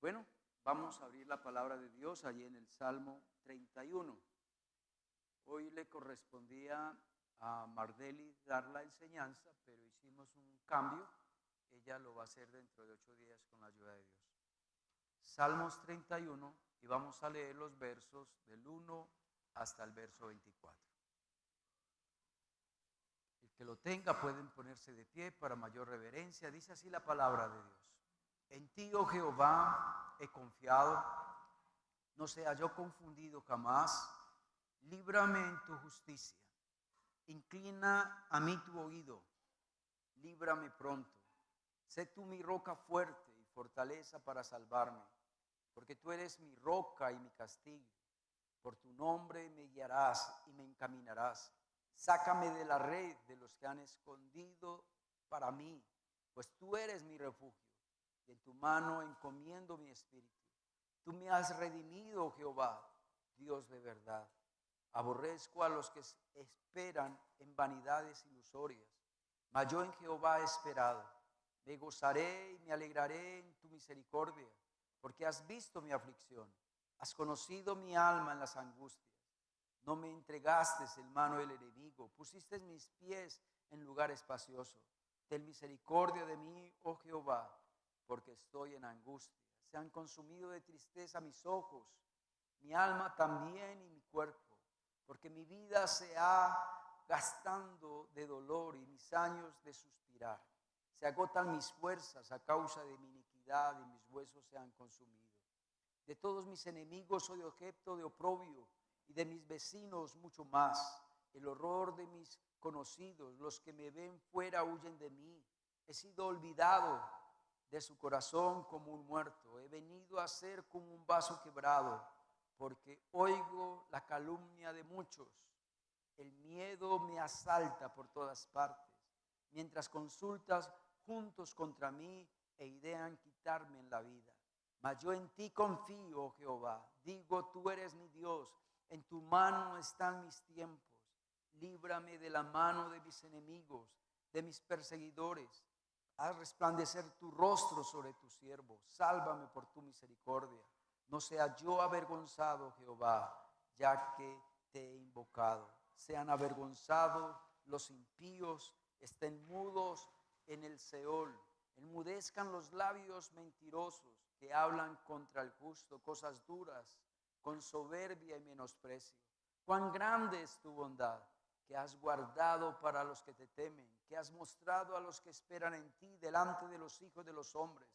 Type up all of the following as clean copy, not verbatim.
Bueno, vamos a abrir la palabra de Dios allí en el Salmo 31. Hoy le correspondía a Mardeli dar la enseñanza, pero hicimos un cambio. Ella lo va a hacer dentro de 8 días con la ayuda de Dios. Salmos 31 y vamos a leer los versos del 1 hasta el verso 24. El que lo tenga pueden ponerse de pie para mayor reverencia. Dice así la palabra de Dios. En ti, oh Jehová, he confiado, no sea yo confundido jamás. Líbrame en tu justicia. Inclina a mí tu oído. Líbrame pronto. Sé tú mi roca fuerte y fortaleza para salvarme, porque tú eres mi roca y mi castigo. Por tu nombre me guiarás y me encaminarás. Sácame de la red de los que han escondido para mí, pues tú eres mi refugio, y en tu mano encomiendo mi espíritu. Tú me has redimido, Jehová, Dios de verdad. Aborrezco a los que esperan en vanidades ilusorias, mas yo en Jehová he esperado. Me gozaré y me alegraré en tu misericordia, porque has visto mi aflicción, has conocido mi alma en las angustias. No me entregaste en mano del enemigo, pusiste mis pies en lugar espacioso. Ten misericordia de mí, oh Jehová, porque estoy en angustia. Se han consumido de tristeza mis ojos, mi alma también y mi cuerpo, porque mi vida se ha gastando de dolor y mis años de suspirar. Se agotan mis fuerzas a causa de mi iniquidad y mis huesos se han consumido. De todos mis enemigos soy objeto de oprobio y de mis vecinos mucho más. El horror de mis conocidos, los que me ven fuera huyen de mí. He sido olvidado de su corazón como un muerto. He venido a ser como un vaso quebrado, porque oigo la calumnia de muchos. El miedo me asalta por todas partes, mientras consultas juntos contra mí e idean quitarme en la vida. Mas yo en ti confío, oh Jehová. Digo, tú eres mi Dios. En tu mano están mis tiempos. Líbrame de la mano de mis enemigos, de mis perseguidores. Haz resplandecer tu rostro sobre tu siervo. Sálvame por tu misericordia. No sea yo avergonzado, Jehová, ya que te he invocado. Sean avergonzados los impíos, estén mudos en el Seol. Enmudezcan los labios mentirosos que hablan contra el justo cosas duras, con soberbia y menosprecio. Cuán grande es tu bondad, que has guardado para los que te temen, que has mostrado a los que esperan en ti delante de los hijos de los hombres,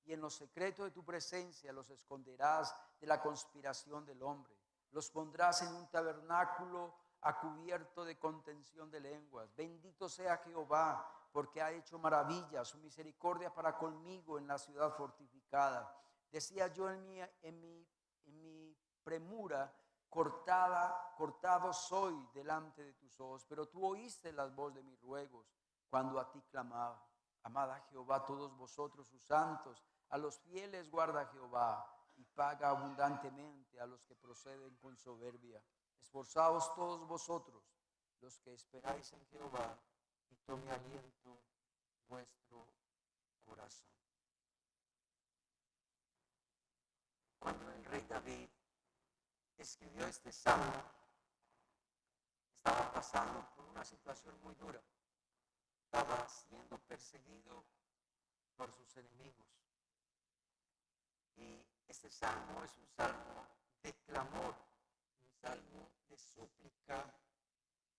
y en lo secreto de tu presencia los esconderás de la conspiración del hombre. Los pondrás en un tabernáculo a cubierto de contención de lenguas. Bendito sea Jehová, porque ha hecho maravillas, su misericordia para conmigo en la ciudad fortificada. Decía yo en mi premura, cortado soy delante de tus ojos, pero tú oíste las voces de mis ruegos cuando a ti clamaba. Amad a Jehová todos vosotros sus santos, a los fieles guarda Jehová y paga abundantemente a los que proceden con soberbia. Esforzaos todos vosotros, los que esperáis en Jehová, y tome aliento vuestro corazón. Cuando el rey David escribió este salmo, estaba pasando por una situación muy dura. Estaba siendo perseguido por sus enemigos. Y este salmo es un salmo de clamor, un salmo de súplica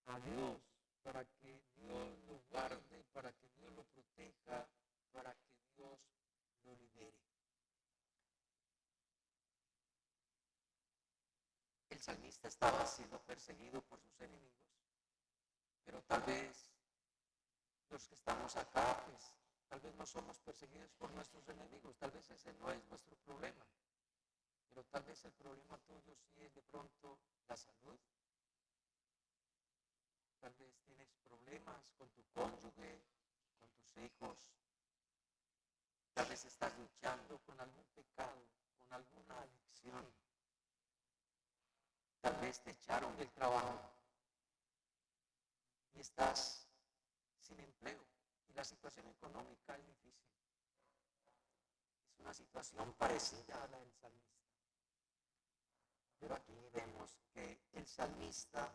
a Dios para que Dios lo guarde, para que Dios lo proteja, para que Dios lo libere. El salmista estaba siendo perseguido por sus enemigos, pero tal vez los que estamos acá, pues, tal vez no somos perseguidos por nuestros enemigos, tal vez ese no es nuestro problema, pero tal vez el problema tuyo sí es de pronto la salud. Tal vez tienes problemas con tu cónyuge, con tus hijos. Tal vez estás luchando con algún pecado, con alguna adicción. Tal vez te echaron del trabajo y estás sin empleo y la situación económica es difícil. Es una situación parecida a la del salmista. Pero aquí vemos que el salmista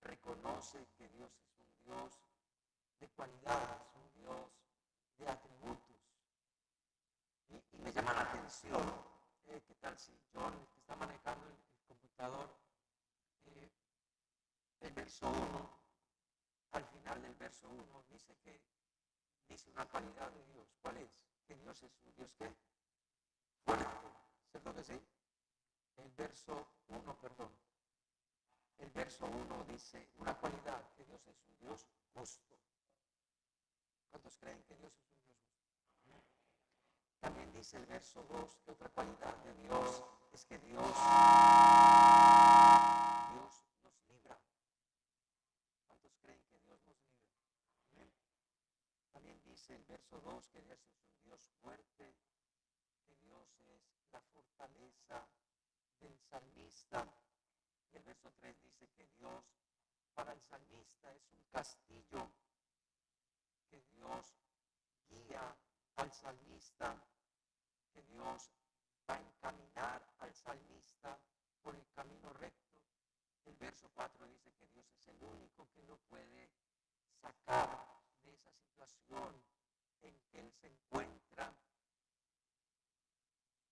reconoce que Dios es un Dios de cualidades, un Dios de atributos. Y me llama la atención, ¿qué tal si John, que está manejando el computador, el verso 1, al final del verso 1, dice una cualidad de Dios? ¿Cuál es? Que Dios es un Dios que fuerte, ¿cierto que sí? El verso 1 dice una cualidad, que Dios es un Dios justo. ¿Cuántos creen que Dios es un Dios justo? También dice el verso 2 que otra cualidad de Dios es que Dios nos libra. ¿Cuántos creen que Dios nos libra? También dice el verso 2 que Dios es un Dios fuerte, que Dios es la fortaleza del salmista. Y el verso 3 dice que Dios para el salmista es un castillo, que Dios guía al salmista, que Dios va a encaminar al salmista por el camino recto. El verso 4 dice que Dios es el único que lo puede sacar de esa situación en que él se encuentra.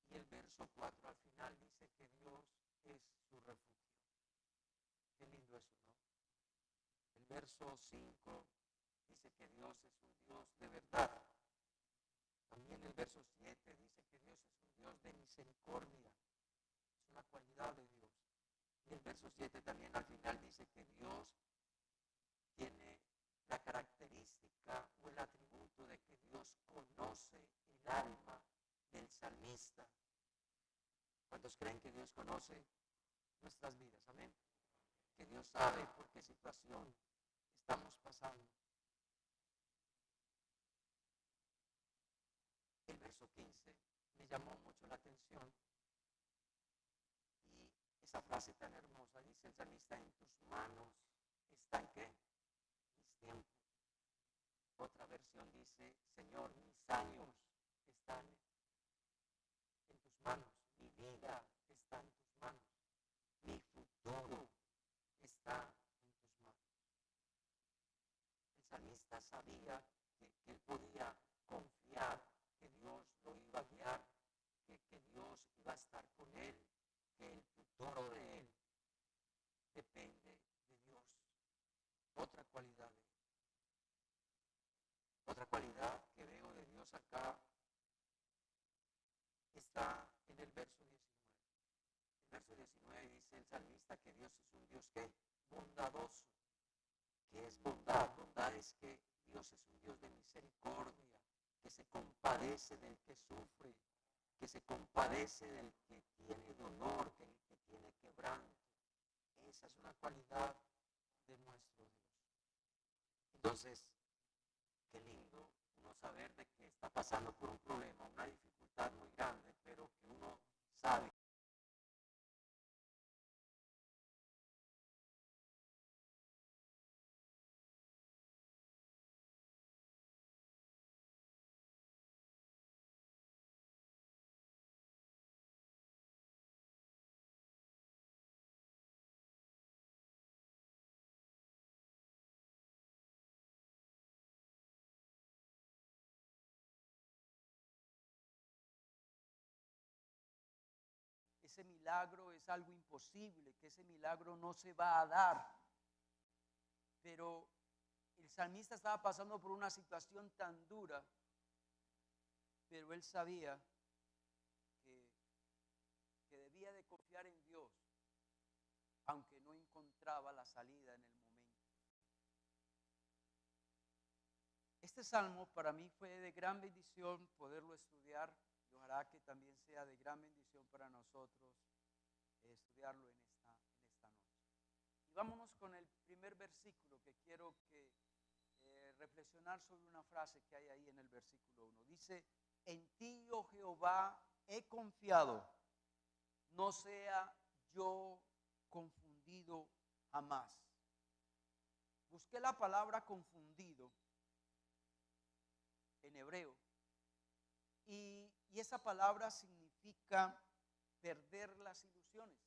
Y el verso 4 al final dice que Dios es su refugio. Qué lindo eso, ¿no? El verso 5 dice que Dios es un Dios de verdad. También el verso 7 dice que Dios es un Dios de misericordia. Es una cualidad de Dios. Y el verso 7 también al final dice que Dios tiene la característica o el atributo de que Dios conoce el alma del salmista. ¿Cuántos creen que Dios conoce nuestras vidas? Amén. Que Dios sabe por qué situación estamos pasando. El verso 15 me llamó mucho la atención. Y esa frase tan hermosa, dice el salmista: en tus manos están, ¿qué? Mis tiempos. Otra versión dice: Señor, mis años están en tus manos, mi vida está en tus manos, mi futuro está en tus manos. El salmista sabía que él podía confiar que Dios lo iba a guiar, que Dios iba a estar con él, que el futuro de él depende de Dios. Otra cualidad que veo de Dios acá está en el verso 19. El verso 19 dice el salmista que Dios es un Dios que bondadoso. ¿Qué es bondad? Bondad es que Dios es un Dios de misericordia, que se compadece del que sufre, que se compadece del que tiene dolor, del que tiene quebranto. Esa es una cualidad de nuestro Dios. Entonces, qué lindo uno saber de que está pasando por un problema, una dificultad muy grande, pero que uno sabe. Ese milagro es algo imposible, que ese milagro no se va a dar. Pero el salmista estaba pasando por una situación tan dura, pero él sabía que debía de confiar en Dios, aunque no encontraba la salida en el momento. Este salmo para mí fue de gran bendición poderlo estudiar, y ojalá que también sea de gran bendición para nosotros estudiarlo en esta noche. Y vámonos con el primer versículo, que quiero que reflexionar sobre una frase que hay ahí en el versículo 1. Dice: en ti, oh Jehová, he confiado, no sea yo confundido jamás. Busqué la palabra confundido en hebreo y Y esa palabra significa perder las ilusiones.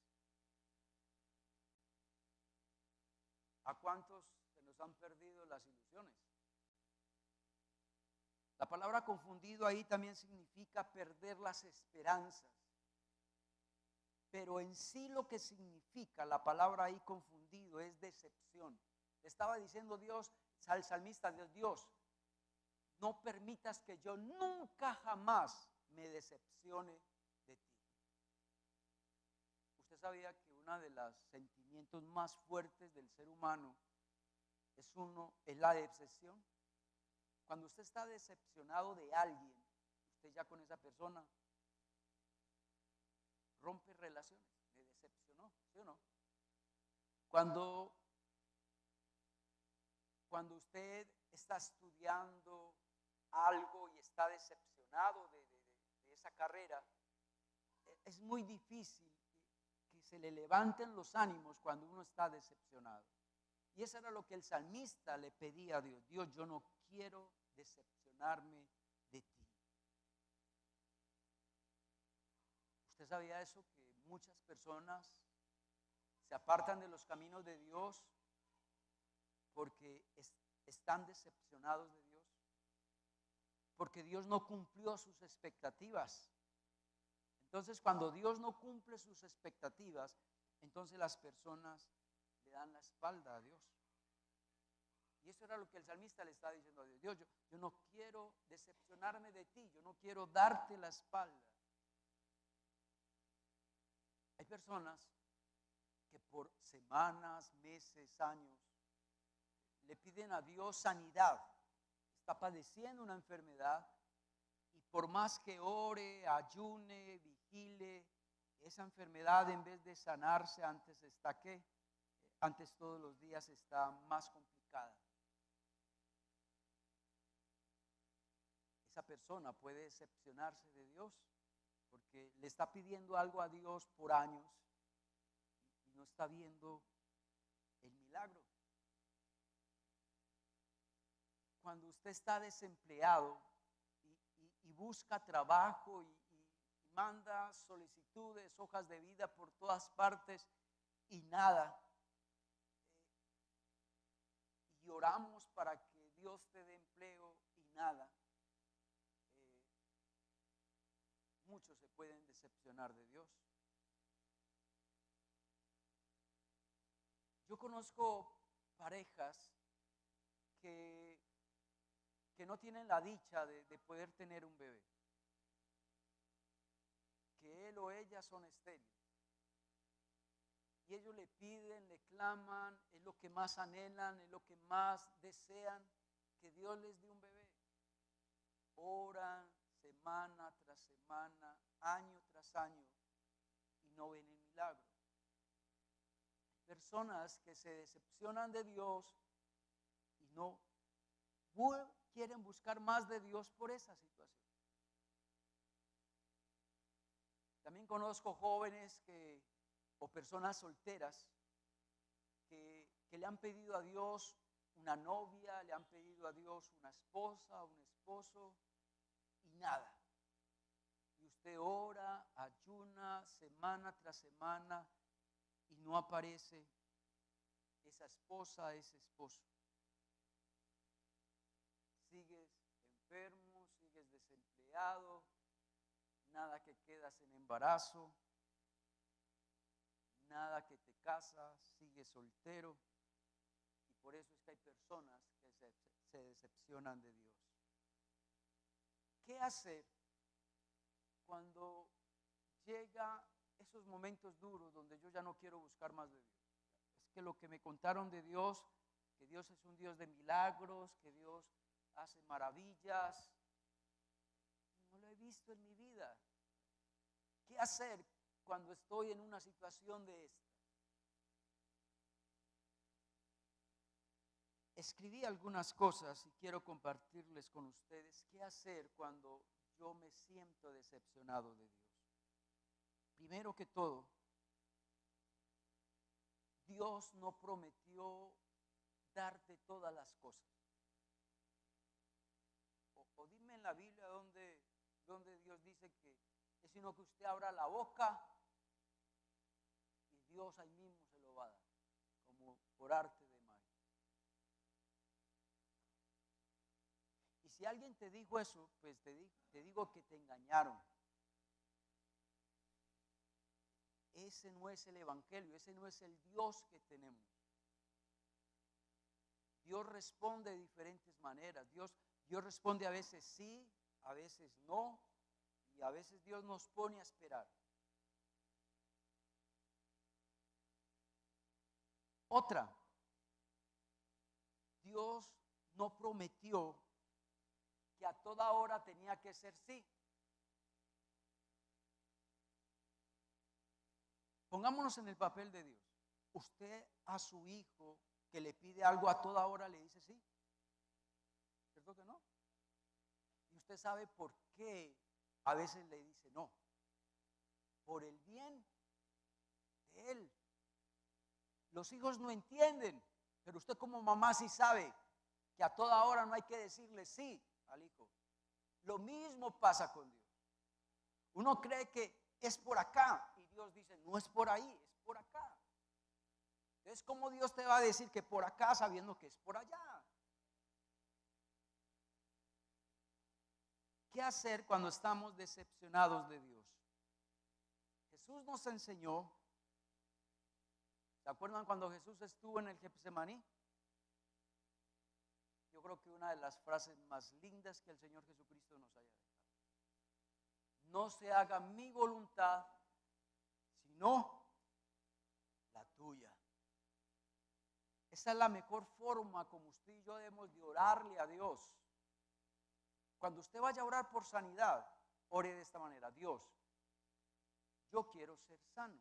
¿A cuántos se nos han perdido las ilusiones? La palabra confundido ahí también significa perder las esperanzas. Pero en sí lo que significa la palabra ahí confundido es decepción. Le estaba diciendo Dios al salmista, Dios, no permitas que yo nunca jamás me decepcione de ti. ¿Usted sabía que uno de los sentimientos más fuertes del ser humano es la decepción? Cuando usted está decepcionado de alguien, usted ya con esa persona rompe relaciones, le decepcionó, ¿sí o no? Cuando usted está estudiando algo y está decepcionado de esa carrera, es muy difícil que se le levanten los ánimos cuando uno está decepcionado. Y eso era lo que el salmista le pedía a Dios. Dios, yo no quiero decepcionarme de ti. ¿Usted sabía eso? Que muchas personas se apartan de los caminos de Dios porque están decepcionados de Dios. Porque Dios no cumplió sus expectativas. Entonces, cuando Dios no cumple sus expectativas, entonces las personas le dan la espalda a Dios. Y eso era lo que el salmista le estaba diciendo a Dios. Dios, yo no quiero decepcionarme de ti, yo no quiero darte la espalda. Hay personas que por semanas, meses, años, le piden a Dios sanidad. Está padeciendo una enfermedad y por más que ore, ayune, vigile, esa enfermedad en vez de sanarse antes está ¿qué? Antes todos los días está más complicada. Esa persona puede decepcionarse de Dios porque le está pidiendo algo a Dios por años y no está viendo el milagro. Cuando usted está desempleado y busca trabajo y manda solicitudes, hojas de vida por todas partes y nada, y oramos para que Dios te dé empleo y nada, muchos se pueden decepcionar de Dios. Yo conozco parejas que no tienen la dicha de poder tener un bebé, que él o ella son estériles. Y ellos le piden, le claman, es lo que más anhelan, es lo que más desean, que Dios les dé un bebé. Oran semana tras semana, año tras año, y no ven el milagro. Hay personas que se decepcionan de Dios y no quieren buscar más de Dios por esa situación. También conozco jóvenes o personas solteras que le han pedido a Dios una novia, le han pedido a Dios una esposa, un esposo y nada. Y usted ora, ayuna semana tras semana y no aparece esa esposa, ese esposo. Sigues enfermo, sigues desempleado, nada que quedas en embarazo, nada que te casas, sigues soltero. Y por eso es que hay personas que se decepcionan de Dios. ¿Qué hacer cuando llega esos momentos duros donde yo ya no quiero buscar más de Dios? Es que lo que me contaron de Dios, que Dios es un Dios de milagros, que Dios hace maravillas, no lo he visto en mi vida. ¿Qué hacer cuando estoy en una situación de esta? Escribí algunas cosas y quiero compartirles con ustedes qué hacer cuando yo me siento decepcionado de Dios. Primero que todo, Dios no prometió darte todas las cosas. O dime en la Biblia donde donde Dios dice que es sino que usted abra la boca y Dios ahí mismo se lo va a dar, como por arte de magia. Y si alguien te dijo eso, pues te digo que te engañaron. Ese no es el evangelio, ese no es el Dios que tenemos. Dios responde de diferentes maneras. Dios responde a veces sí, a veces no, y a veces Dios nos pone a esperar. Otra, Dios no prometió que a toda hora tenía que ser sí. Pongámonos en el papel de Dios. Usted a su hijo que le pide algo a toda hora le dice sí. ¿Cierto que no? Y usted sabe por qué a veces le dice no. Por el bien de él. Los hijos no entienden, pero usted como mamá sí sabe que a toda hora no hay que decirle sí al hijo. Lo mismo pasa con Dios. Uno cree que es por acá y Dios dice no es por ahí, es por acá. Entonces, ¿cómo Dios te va a decir que por acá sabiendo que es por allá? ¿Qué hacer cuando estamos decepcionados de Dios? Jesús nos enseñó. ¿Se acuerdan cuando Jesús estuvo en el Getsemaní? Yo creo que una de las frases más lindas que el Señor Jesucristo nos haya dejado. No se haga mi voluntad, sino la tuya. Esa es la mejor forma como usted y yo debemos de orarle a Dios. Cuando usted vaya a orar por sanidad, ore de esta manera: Dios, yo quiero ser sano,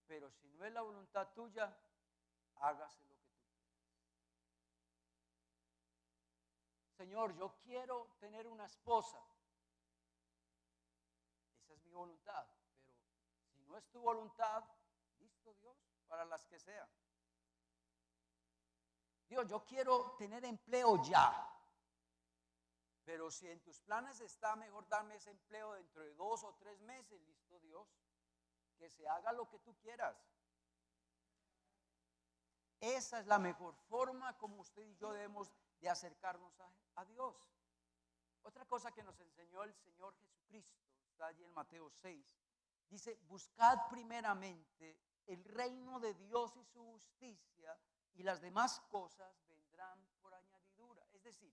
pero si no es la voluntad tuya, hágase lo que tú quieras. Señor, yo quiero tener una esposa. Esa es mi voluntad, pero si no es tu voluntad, listo Dios, para las que sean. Dios, yo quiero tener empleo ya, pero si en tus planes está mejor darme ese empleo dentro de 2 o 3 meses, listo Dios, que se haga lo que tú quieras. Esa es la mejor forma como usted y yo debemos de acercarnos a Dios. Otra cosa que nos enseñó el Señor Jesucristo, está allí en Mateo 6, dice: buscad primeramente el reino de Dios y su justicia, y las demás cosas vendrán por añadidura. Es decir,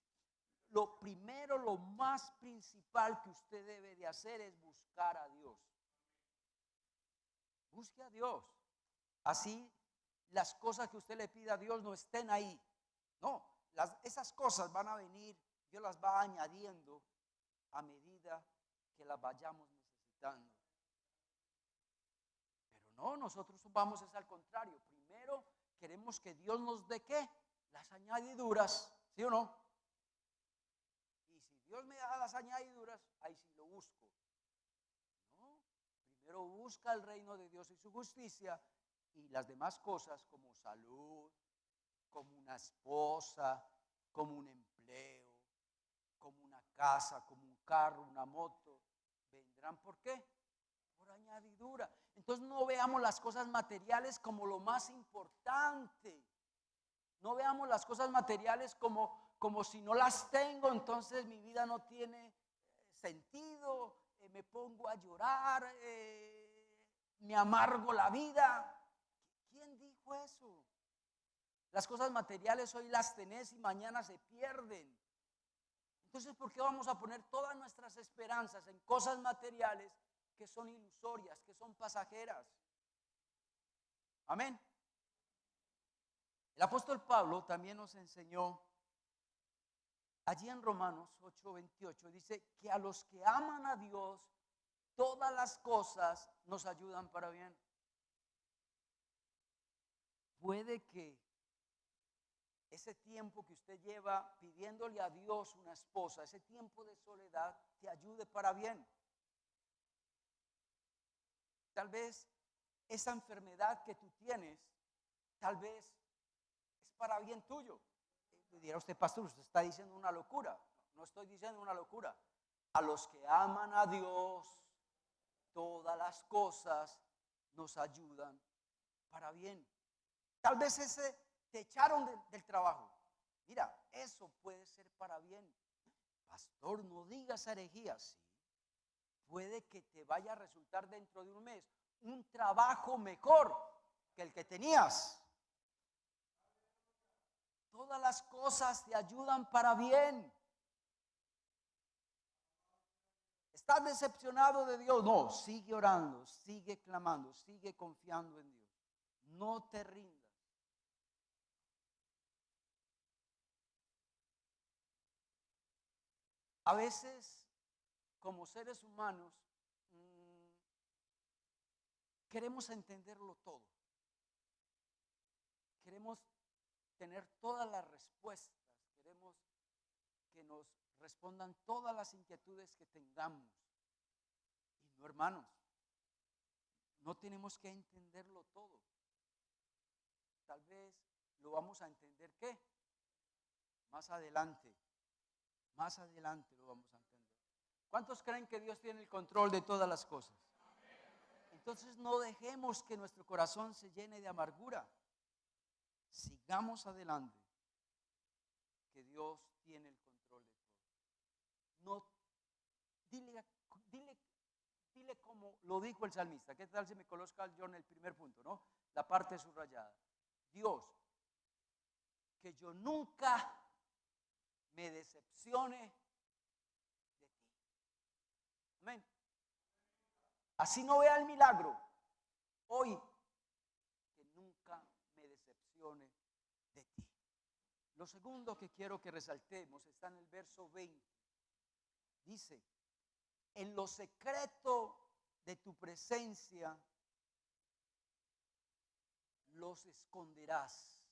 lo primero, lo más principal que usted debe de hacer es buscar a Dios. Busque a Dios. Así las cosas que usted le pida a Dios no estén ahí. No, esas cosas van a venir, Dios las va añadiendo a medida que las vayamos necesitando. Pero no, nosotros vamos es al contrario. Primero queremos que Dios nos dé ¿qué? Las añadiduras, ¿sí o no? Y si Dios me da las añadiduras, ahí sí lo busco. No, primero busca el reino de Dios y su justicia, y las demás cosas como salud, como una esposa, como un empleo, como una casa, como un carro, una moto, vendrán ¿por qué? Por añadidura. Entonces no veamos las cosas materiales como lo más importante. No veamos las cosas materiales como si no las tengo, entonces mi vida no tiene sentido, me pongo a llorar, me amargo la vida. ¿Quién dijo eso? Las cosas materiales hoy las tenés y mañana se pierden. Entonces, ¿por qué vamos a poner todas nuestras esperanzas en cosas materiales que son ilusorias, que son pasajeras? Amén. El apóstol Pablo también nos enseñó allí en Romanos 8:28, dice que a los que aman a Dios, todas las cosas nos ayudan para bien. Puede que ese tiempo que usted lleva pidiéndole a Dios una esposa, ese tiempo de soledad, te ayude para bien. Tal vez esa enfermedad que tú tienes, tal vez es para bien tuyo. Le dirá usted: pastor, usted está diciendo una locura. No estoy diciendo una locura. A los que aman a Dios, todas las cosas nos ayudan para bien. Tal vez te echaron del trabajo. Mira, eso puede ser para bien. Pastor, no digas herejías. Sí. Puede que te vaya a resultar dentro de un mes un trabajo mejor que el que tenías. Todas las cosas te ayudan para bien. ¿Estás decepcionado de Dios? No, sigue orando, sigue clamando, sigue confiando en Dios. No te rindas. A veces, como seres humanos, queremos entenderlo todo. Queremos tener todas las respuestas. Queremos que nos respondan todas las inquietudes que tengamos. Y no, hermanos, no tenemos que entenderlo todo. Tal vez lo vamos a entender, ¿qué? Más adelante lo vamos a entender. ¿Cuántos creen que Dios tiene el control de todas las cosas? Entonces no dejemos que nuestro corazón se llene de amargura. Sigamos adelante, que Dios tiene el control de todo. No, dile como lo dijo el salmista. ¿Qué tal si me coloca yo en el primer punto, no? La parte subrayada. Dios, que yo nunca me decepcione de ti. Amén. Así no vea el milagro. Hoy, que nunca me decepcione de ti. Lo segundo que quiero que resaltemos está en el verso 20. Dice, en lo secreto de tu presencia los esconderás.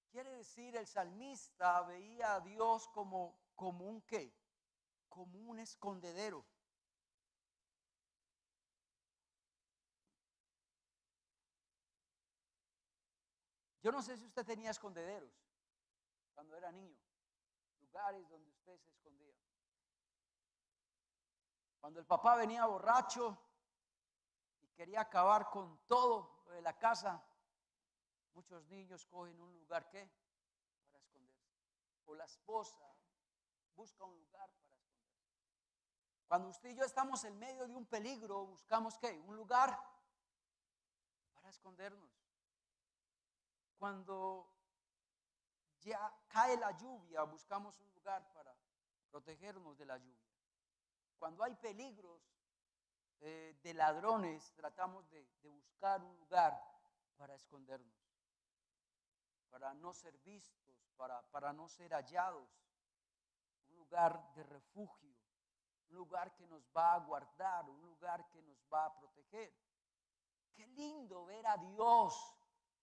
Quiere decir, el salmista veía a Dios como un ¿qué? Como un escondedero. Yo no sé si usted tenía escondederos cuando era niño, lugares donde usted se escondía. Cuando el papá venía borracho y quería acabar con todo de la casa, muchos niños cogen un lugar, ¿qué? Para esconderse. O la esposa busca un lugar para esconderse. Cuando usted y yo estamos en medio de un peligro, buscamos ¿qué? Un lugar para escondernos. Cuando ya cae la lluvia, buscamos un lugar para protegernos de la lluvia. Cuando hay peligros de ladrones, tratamos de buscar un lugar para escondernos, para no ser vistos, para no ser hallados, un lugar de refugio, un lugar que nos va a guardar, un lugar que nos va a proteger. Qué lindo ver a Dios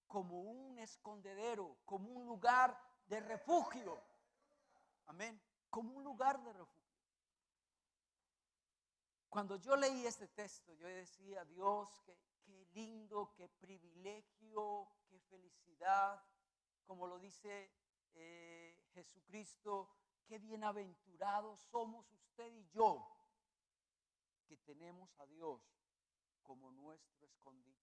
como un escondedero, como un lugar de refugio. Amén. Como un lugar de refugio. Cuando yo leí este texto, yo decía, Dios, qué lindo, qué privilegio, qué felicidad. Como lo dice Jesucristo, qué bienaventurados somos usted y yo, que tenemos a Dios como nuestro escondite.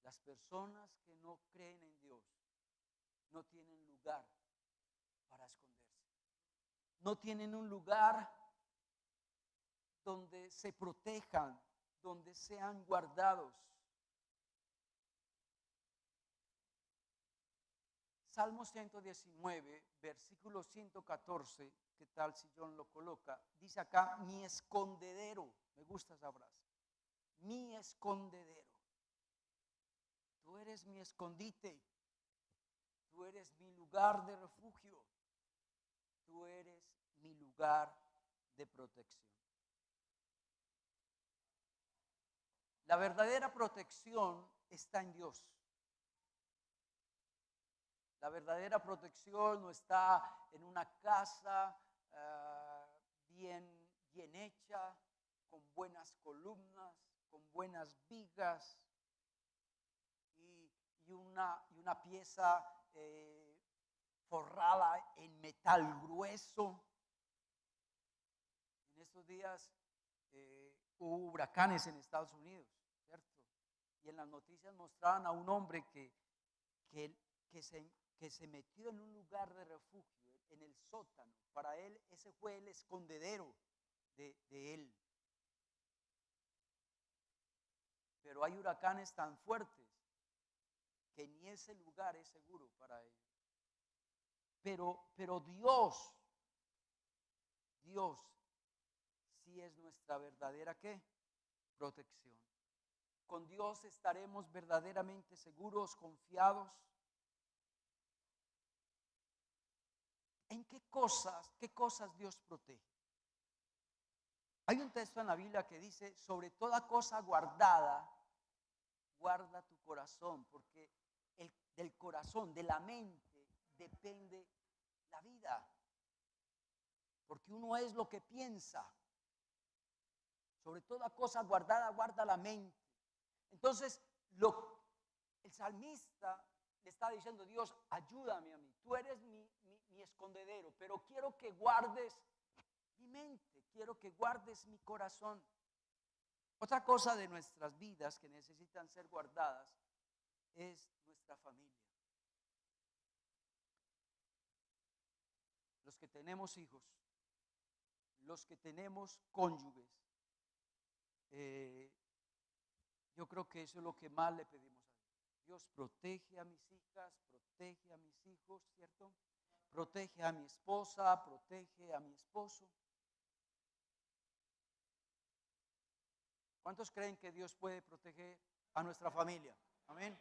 Las personas que no creen en Dios no tienen lugar para esconderse. No tienen un lugar donde se protejan, donde sean guardados. Salmo 119, versículo 114, ¿qué tal si John lo coloca? Dice acá, mi escondedero. Me gusta esa frase. Mi escondedero. Tú eres mi escondite. Tú eres mi lugar de refugio. Tú eres mi lugar de protección. La verdadera protección está en Dios. La verdadera protección no está en una casa bien hecha, con buenas columnas, con buenas vigas y una pieza forrada en metal grueso. En estos días hubo huracanes en Estados Unidos, ¿cierto? Y en las noticias mostraban a un hombre que se metió en un lugar de refugio, en el sótano. Para él ese fue el escondedero de él. Pero hay huracanes tan fuertes que ni ese lugar es seguro para ellos. Pero Dios sí es nuestra verdadera ¿qué? Protección. Con Dios estaremos verdaderamente seguros, confiados. ¿En qué cosas Dios protege? Hay un texto en la Biblia que dice, sobre toda cosa guardada, guarda tu corazón, porque del corazón, de la mente, depende la vida. Porque uno es lo que piensa. Sobre toda cosa guardada, guarda la mente. Entonces, el salmista le está diciendo, Dios, ayúdame a mí. Tú eres mi escondedero, pero quiero que guardes mi mente, quiero que guardes mi corazón. Otra cosa de nuestras vidas que necesitan ser guardadas es nuestra familia. Los que tenemos hijos, los que tenemos cónyuges, yo creo que eso es lo que más le pedimos a Dios. Dios, protege a mis hijas, protege a mis hijos, ¿cierto? Protege a mi esposa, protege a mi esposo. ¿Cuántos creen que Dios puede proteger a nuestra familia? Amén.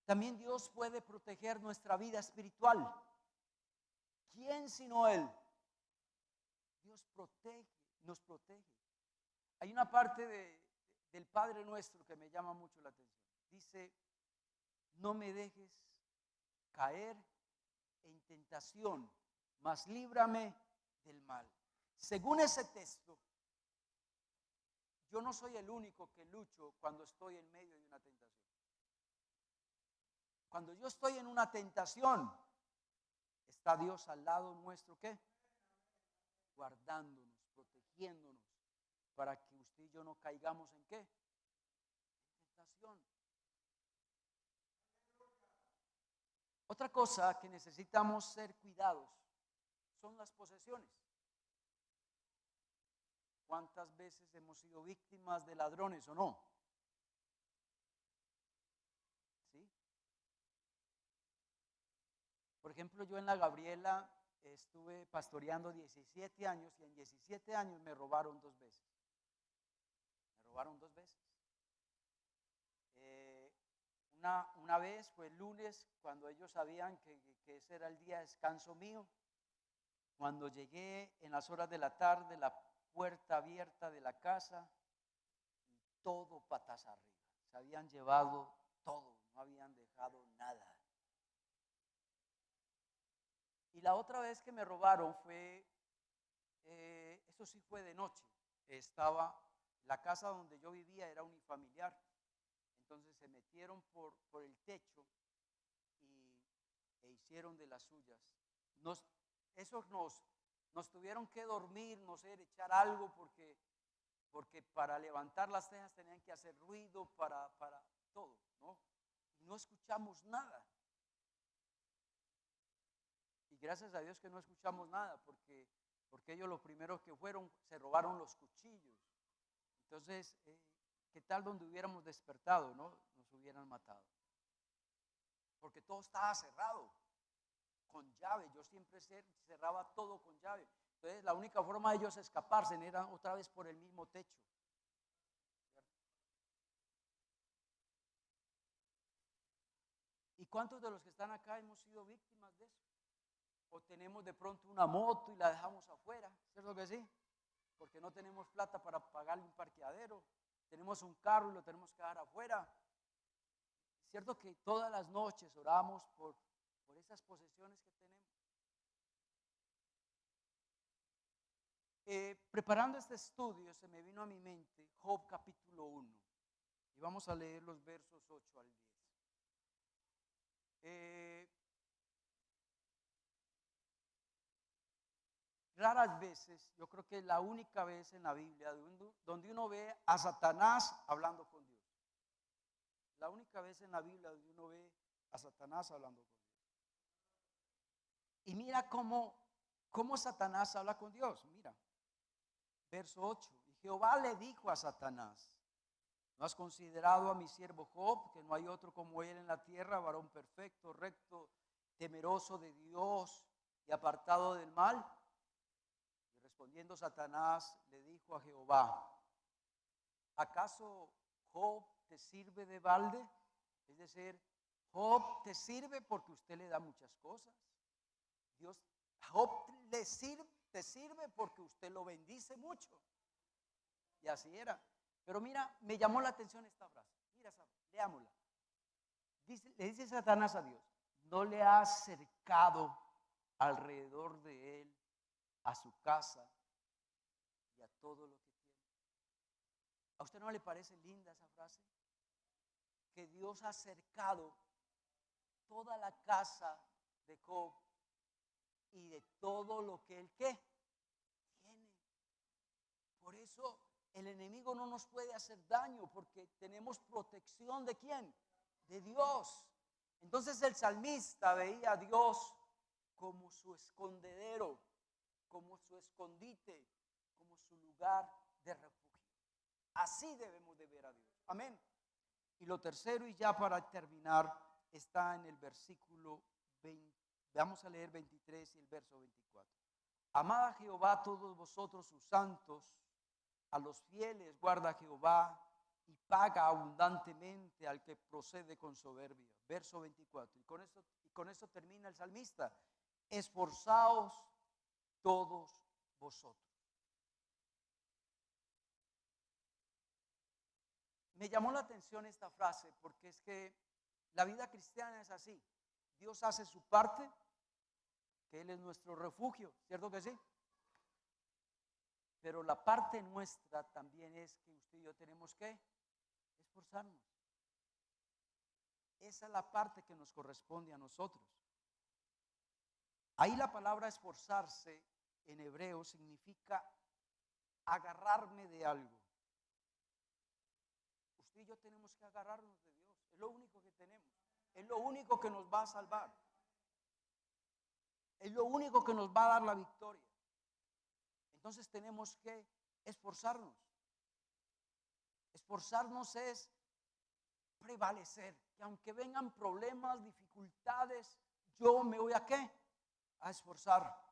También Dios puede proteger nuestra vida espiritual. ¿Quién sino Él? Dios protege, nos protege. Hay una parte del Padre Nuestro que me llama mucho la atención. Dice, no me dejes caer en tentación, mas líbrame del mal. Según ese texto, yo no soy el único que lucho cuando estoy en medio de una tentación. Cuando yo estoy en una tentación, está Dios al lado nuestro, ¿qué? Guardándonos, protegiéndonos, para que usted y yo no caigamos en ¿qué? En tentación. Otra cosa que necesitamos ser cuidados son las posesiones. ¿Cuántas veces hemos sido víctimas de ladrones o no? ¿Sí? Por ejemplo, yo en la Gabriela estuve pastoreando 17 años y en 17 años me robaron 2 veces. Me robaron 2 veces. Una vez fue el lunes, cuando ellos sabían que ese era el día de descanso mío. Cuando llegué en las horas de la tarde, la puerta abierta de la casa y todo patas arriba. Se habían llevado todo, no habían dejado nada. Y la otra vez que me robaron fue, eso sí fue de noche. La casa donde yo vivía era unifamiliar. Entonces se metieron por el techo e hicieron de las suyas. Nos tuvieron que dormir, no sé, echar algo porque para levantar las tejas tenían que hacer ruido para todo, ¿no? Y no escuchamos nada. Y gracias a Dios que no escuchamos nada, porque ellos lo primero que fueron, se robaron los cuchillos. Entonces, ¿qué tal donde hubiéramos despertado, no? Nos hubieran matado. Porque todo estaba cerrado, con llave. Yo siempre cerraba todo con llave. Entonces, la única forma de ellos escaparse era otra vez por el mismo techo. ¿Cierto? ¿Y cuántos de los que están acá hemos sido víctimas de eso? O tenemos de pronto una moto y la dejamos afuera, ¿cierto que sí? Porque no tenemos plata para pagarle un parqueadero. Tenemos un carro y lo tenemos que dejar afuera. ¿Cierto que todas las noches oramos por esas posesiones que tenemos? Preparando este estudio se me vino a mi mente Job capítulo 1 y vamos a leer los versos 8 al 10. raras veces, yo creo que es la única vez en la Biblia donde uno ve a Satanás hablando con Dios. La única vez en la Biblia donde uno ve a Satanás hablando con Dios. Y mira cómo Satanás habla con Dios. Mira, verso 8. Y Jehová le dijo a Satanás: ¿no has considerado a mi siervo Job, que no hay otro como él en la tierra, varón perfecto, recto, temeroso de Dios y apartado del mal? Y respondiendo Satanás le dijo a Jehová: ¿acaso Job te sirve de balde? Es decir, Job te sirve porque usted le da muchas cosas. Job te sirve porque usted lo bendice mucho. Y así era. Pero mira, me llamó la atención esta frase. Mira, leámosla. Le dice Satanás a Dios: ¿no le ha acercado alrededor de él, a su casa y a todo lo que tiene? ¿A usted no le parece linda esa frase? Que Dios ha acercado toda la casa de Job y de todo lo que él tiene. Por eso el enemigo no nos puede hacer daño, porque tenemos protección ¿de quién? De Dios. Entonces el salmista veía a Dios como su escondedero, como su escondite, como su lugar de refugio. Así debemos de ver a Dios. Amén. Y lo tercero, y ya para terminar, está en el versículo 20. Vamos a leer 23 y el verso 24. Amad a Jehová todos vosotros sus santos, a los fieles guarda Jehová y paga abundantemente al que procede con soberbia. Verso 24. Y con eso termina el salmista. Esforzaos todos vosotros. Me llamó la atención esta frase porque es que la vida cristiana es así. Dios hace su parte, que Él es nuestro refugio, ¿cierto que sí? Pero la parte nuestra también es que usted y yo tenemos que esforzarnos. Esa es la parte que nos corresponde a nosotros. Ahí la palabra esforzarse en hebreo significa agarrarme de algo. Usted y yo tenemos que agarrarnos de Dios. Es lo único que tenemos. Es lo único que nos va a salvar. Es lo único que nos va a dar la victoria. Entonces tenemos que esforzarnos. Esforzarnos es prevalecer. Que aunque vengan problemas, dificultades, yo me voy a ¿qué? A esforzar.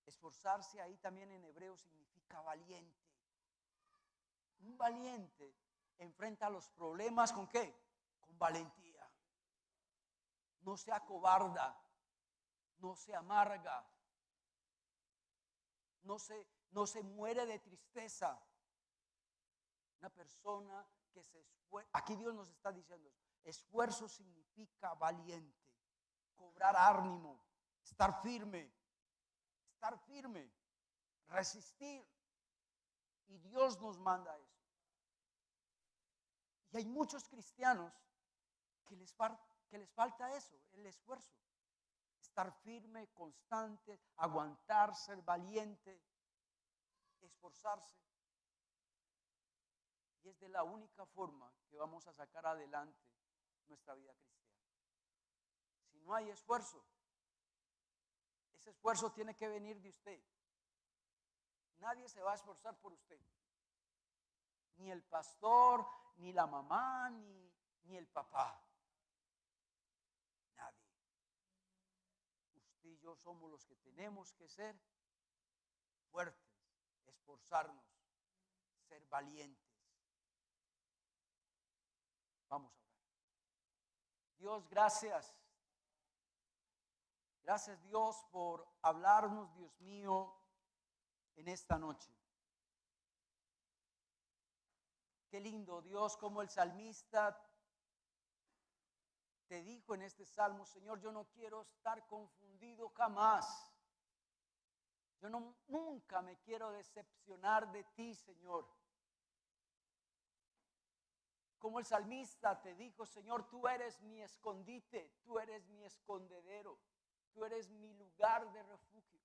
Esforzarse ahí también en hebreo significa valiente. Un valiente enfrenta los problemas ¿con qué? Con valentía. No se acobarda, no se amarga, no se muere de tristeza. Una persona que se esfuerza, aquí Dios nos está diciendo, esfuerzo significa valiente, cobrar ánimo, estar firme, resistir. Y Dios nos manda eso. Y hay muchos cristianos que les falta eso, el esfuerzo. Estar firme, constante, aguantar, ser valiente, esforzarse. Y es de la única forma que vamos a sacar adelante nuestra vida cristiana. Si no hay esfuerzo, ese esfuerzo tiene que venir de usted. Nadie se va a esforzar por usted. Ni el pastor, ni la mamá, ni el papá. Nadie. Usted y yo somos los que tenemos que ser fuertes, esforzarnos, ser valientes. Vamos a orar. Dios, gracias. Gracias, Dios, por hablarnos, Dios mío, en esta noche. Qué lindo, Dios, como el salmista te dijo en este salmo: Señor, yo no quiero estar confundido jamás. Yo nunca me quiero decepcionar de ti, Señor. Como el salmista te dijo: Señor, tú eres mi escondite, tú eres mi escondedero. tú eres mi lugar de refugio.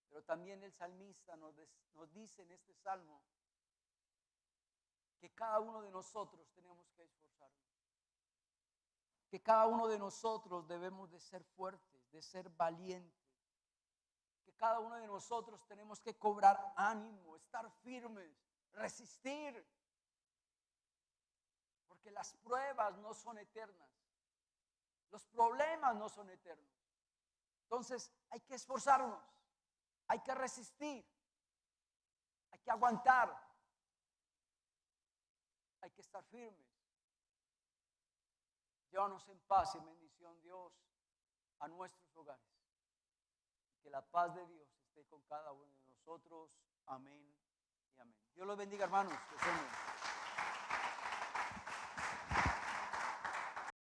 Pero también el salmista nos dice en este salmo que cada uno de nosotros tenemos que esforzarnos. Que cada uno de nosotros debemos de ser fuertes, de ser valientes. Que cada uno de nosotros tenemos que cobrar ánimo, estar firmes, resistir. Porque las pruebas no son eternas. Los problemas no son eternos. Entonces hay que esforzarnos, hay que resistir, hay que aguantar, hay que estar firmes. Llévanos en paz y en bendición, Dios, a nuestros hogares. Que la paz de Dios esté con cada uno de nosotros. Amén y amén. Dios los bendiga, hermanos. Que estén bien.